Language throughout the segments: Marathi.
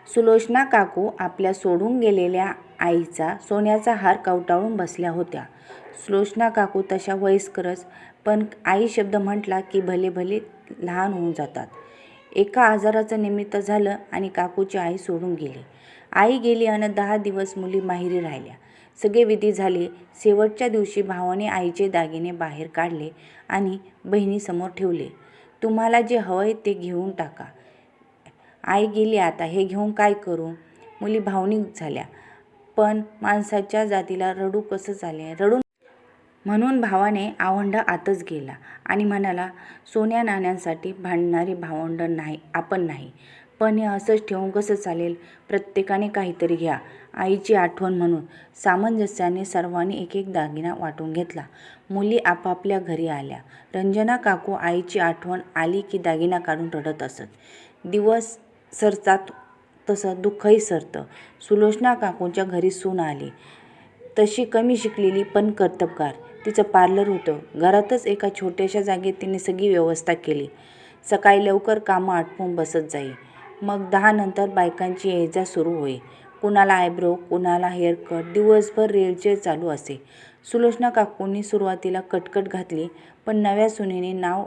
सुलोचना काकू आपल्या सोडून गेलेल्या आईचा सोन्याचा हार कवटाळून बसल्या होत्या. सुलोचना काकू तशा वयस्करच, पण आई शब्द म्हटला की भले भले लहान होऊन जातात. एका आजाराचं निमित्त झालं आणि काकूची आई सोडून गेली. आई गेली आणि 10 दिवस मुली माहेरी राहिल्या. सगळे विधी झाले. शेवटच्या दिवशी भावाने आईचे दागिने बाहेर काढले आणि बहिणीसमोर ठेवले. तुम्हाला जे हवंय ते घेऊन टाका. आई गेली, आता हे घेऊन काय करू? मुली भावनिक झाल्या. पण माणसाच्या जातीला रडू कसं चालेल? रडू म्हणून भावाने आवंढ आतच गेला आणि म्हणाला, सोन्या नाण्यांसाठी भांडणारी भावंड नाही आपण नाही. पण हे असंच ठेवून कसं चालेल? प्रत्येकाने काहीतरी घ्या. आईची आठवण म्हणून. सामंजस्याने सर्वांनी एक एक दागिना वाटून घेतला. मुली आपापल्या घरी आल्या. रंजना काकू आईची आठवण आली की दागिना काढून रडत असत. दिवस सरतात तसं दुःखही सरतं. सुलोचना काकूंच्या घरी सून आली. तशी कमी शिकलेली पण कर्तबगार. तिचं पार्लर होतं. घरातच एका छोट्याशा जागेत तिने सगळी व्यवस्था केली. सकाळी लवकर कामं आटपून बसत जाई. मग 10 नंतर बायकांची ये-जा सुरू होई. कुणाला आयब्रो, कुणाला हेअरकट. दिवसभर रेलचेल चालू असे. सुलोचना काकूंनी सुरुवातीला कटकट घातली, पण नव्या सुनेने नाव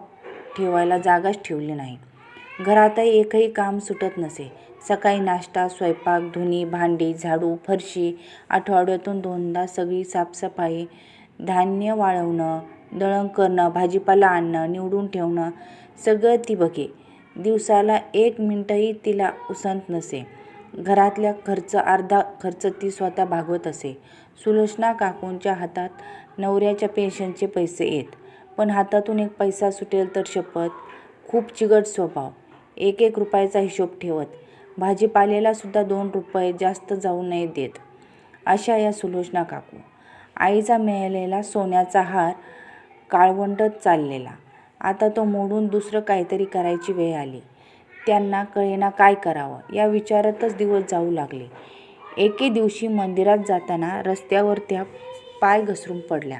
ठेवायला जागाच ठेवली नाही. घरातही एकही काम सुटत नसे. सकाळी नाश्ता, स्वयंपाक, धुणी, भांडी, झाडू, फरशी, आठवड्यातून 2दा सगळी साफसफाई, धान्य वाळवणं, दळण करणं, भाजीपाला आणणं, निवडून ठेवणं, सगळं ती बघे. दिवसाला 1 मिनिटही तिला उसंत नसे. घरातल्या अर्धा खर्च ती स्वतः भागवत असे. सुलोचना काकूंच्या हातात नवऱ्याच्या पेन्शनचे पैसे येत, पण हातातून एक पैसा सुटेल तर शपथ. खूप चिकट स्वभाव. 1-1 रुपयाचा हिशोब ठेवत. भाजीपाल्याला सुद्धा 2 रुपये जास्त जाऊ नये देत. अशा या सुलोचना काकू. आईचा मिळालेला सोन्याचा हार काळवंडत चाललेला. आता तो मोडून दुसरं काहीतरी करायची वेळ आली. त्यांना कळेना काय करावं. या विचारातच दिवस जाऊ लागले. एके दिवशी मंदिरात जाताना रस्त्यावर त्या पाय घसरून पडल्या.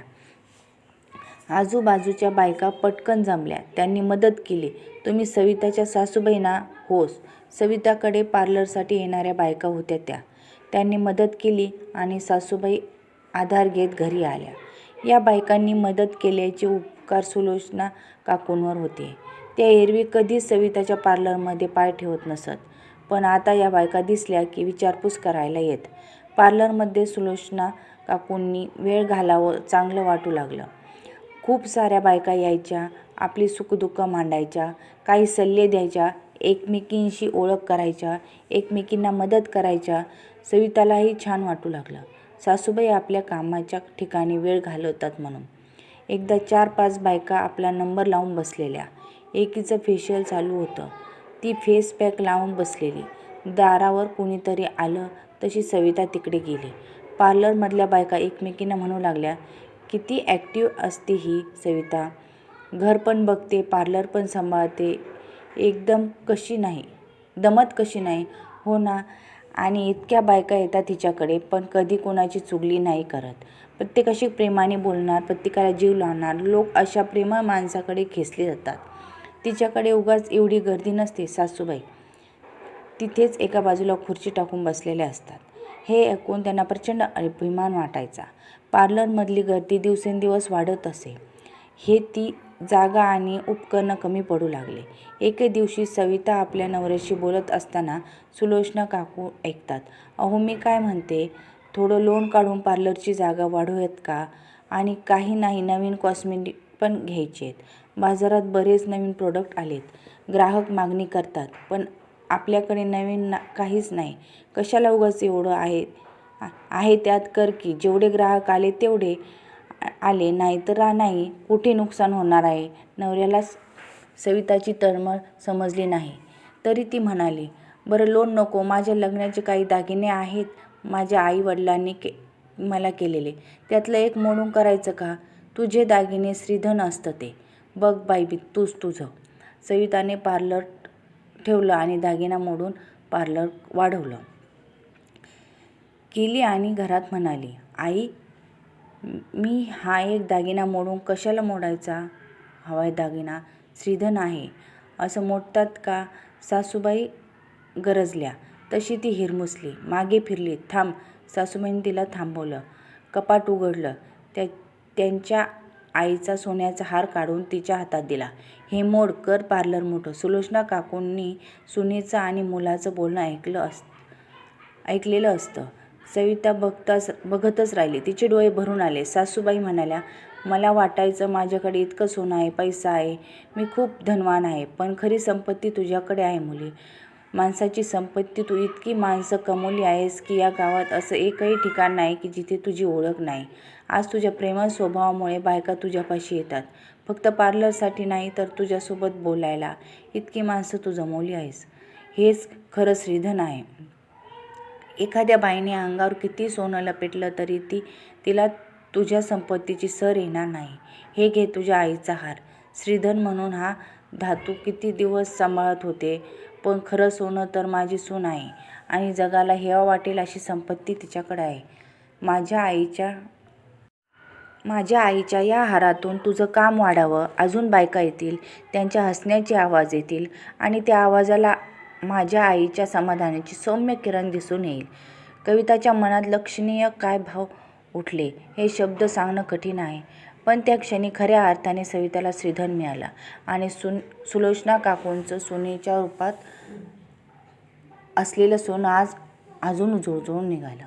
आजूबाजूच्या बायका पटकन जमल्या. त्यांनी मदत केली. तुम्ही सविताच्या सासूबाई ना? होस. सविताकडे पार्लरसाठी येणाऱ्या बायका होत्या त्या. त्यांनी मदत केली आणि सासूबाई आधार घेत घरी आल्या. या बायकांनी मदत केल्याचे उपकार सुलोचना काकूंवर होते. त्या एरवी कधीच सविताच्या पार्लरमध्ये पाय ठेवत नसत, पण आता या बायका दिसल्या की विचारपूस करायला येत. पार्लरमध्ये सुलोचना काकूंनी वेळ घालावं चांगलं वाटू लागलं. खूप साऱ्या बायका यायच्या, आपली सुखदुःख मांडायच्या, काही सल्ले द्यायच्या, एकमेकींशी ओळख करायच्या, एकमेकींना मदत करायच्या. सवितालाही छान वाटू लागलं. सासूबाई आपल्या कामाच्या ठिकाणी वेळ घालवतात म्हणून. एकदा 4-5 बायका आपला नंबर लावून बसलेल्या. एकीचं फेशियल चालू होतं. ती फेस पॅक लावून बसलेली. दारावर कुणीतरी आलं तशी सविता तिकडे गेली. पार्लरमधल्या बायका एकमेकींना म्हणू लागल्या, किती ॲक्टिव्ह असते ही सविता. घर पण बघते, पार्लर पण सांभाळते. दमत कशी नाही? हो ना. आणि इतक्या बायका येतात हिच्याकडे, पण कधी कोणाची चुगली नाही करत. प्रत्येकाशी प्रेमाने बोलणार, प्रत्येकाला जीव लावणार. लोक अशा प्रेमळ माणसाकडे खेचले जातात. तिच्याकडे उगाच एवढी गर्दी नसते. सासूबाई तिथेच एका बाजूला खुर्ची टाकून बसलेल्या असतात. हे ऐकून त्यांना प्रचंड अभिमान वाटायचा. पार्लरमधली गर्दी दिवसेंदिवस वाढत असे. हे ती जागा आणि उपकरणं कमी पडू लागले. एके दिवशी सविता आपल्या नवऱ्याशी बोलत असताना सुलोचना काकू ऐकतात. अहो मी काय म्हणते, थोडं लोन काढून पार्लरची जागा वाढवूयात का? आणि काही नाही, नवीन कॉस्मेटिक पण घ्यायचे आहेत. बाजारात बरेच नवीन प्रोडक्ट आलेत. ग्राहक मागणी करतात, पण आपल्याकडे नवीन काहीच नाही. कशाला उगाच एवढं आहे त्यात कर की. जेवढे ग्राहक आले तेवढे आले, नाही तर नाही. कुठे नुकसान होणार आहे? नवऱ्याला सविताची तळमळ समजली नाही. तरी ती म्हणाली, बरं लोन नको. माझ्या लग्नाचे काही दागिने आहेत माझ्या आई वडिलांनी मला केलेले. त्यातलं एक मोडून करायचं का? तुझे दागिने श्रीधन असतं ते. बघ बाई तूच तुझं. सविताने पार्लर ठेवलं आणि दागिना मोडून पार्लर वाढवलं. केली आणि घरात म्हणाली, आई मी हा एक दागिना मोडून कशाला मोडायचा? हवाय दागिना श्रीधन आहे. असं मोडतात का? सासूबाई गरजल्या. तशी ती हिरमुसली, मागे फिरली. थांब, सासूबाईंनी तिला थांबवलं. कपाट उघडलं. त्यांच्या आईचा सोन्याचा हार काढून तिच्या हातात दिला. हे मोड, कर पार्लर मोठं. सुलोचना काकूंनी सुनेचं आणि मुलाचं बोलणं ऐकलेलं असतं. सविता बघतच राहिली. तिचे डोळे भरून आले. सासूबाई म्हणाल्या, मला वाटायचं माझ्याकडे इतकं सोनं आहे, पैसा आहे, मी खूप धनवान आहे, पण खरी संपत्ती तुझ्याकडे आहे मुली. माणसाची संपत्ती. तू इतकी माणसं कमवली आहेस की या गावात असं एकही ठिकाण नाही की जिथे तुझी ओळख नाही. आज तुझ्या प्रेमळ स्वभावामुळे बायका तुझ्यापाशी येतात, फक्त पार्लरसाठी नाही तर तुझ्यासोबत बोलायला. इतकी माणसं तू जमवली आहेस. हेच खरं श्रीधन आहे. एखाद्या बाईने अंगावर किती सोनं लपेटलं तरी तिला तुझ्या संपत्तीची सर येणार नाही. हे घे तुझ्या आईचा हार. श्रीधन म्हणून हा धातू किती दिवस सांभाळत होते, पण खरं सोनं तर माझी सून आहे आणि जगाला हेवा वाटेल अशी संपत्ती तिच्याकडे आहे. माझ्या आईच्या या हारातून तुझं काम वाढावं. अजून बायका येतील, त्यांच्या हसण्याचे आवाज येतील आणि त्या आवाजाला माझ्या आईच्या समाधानाची सौम्य किरण दिसून येईल. कविताच्या मनात लक्षणीय काय भाव उठले हे शब्द सांगणं कठीण आहे, पण त्या क्षणी खऱ्या अर्थाने सविताला श्रीधन मिळालं आणि सुलोचना काकूंचं सुनेच्या रूपात असलेलं सोनं आज अजून उजळून निघालं.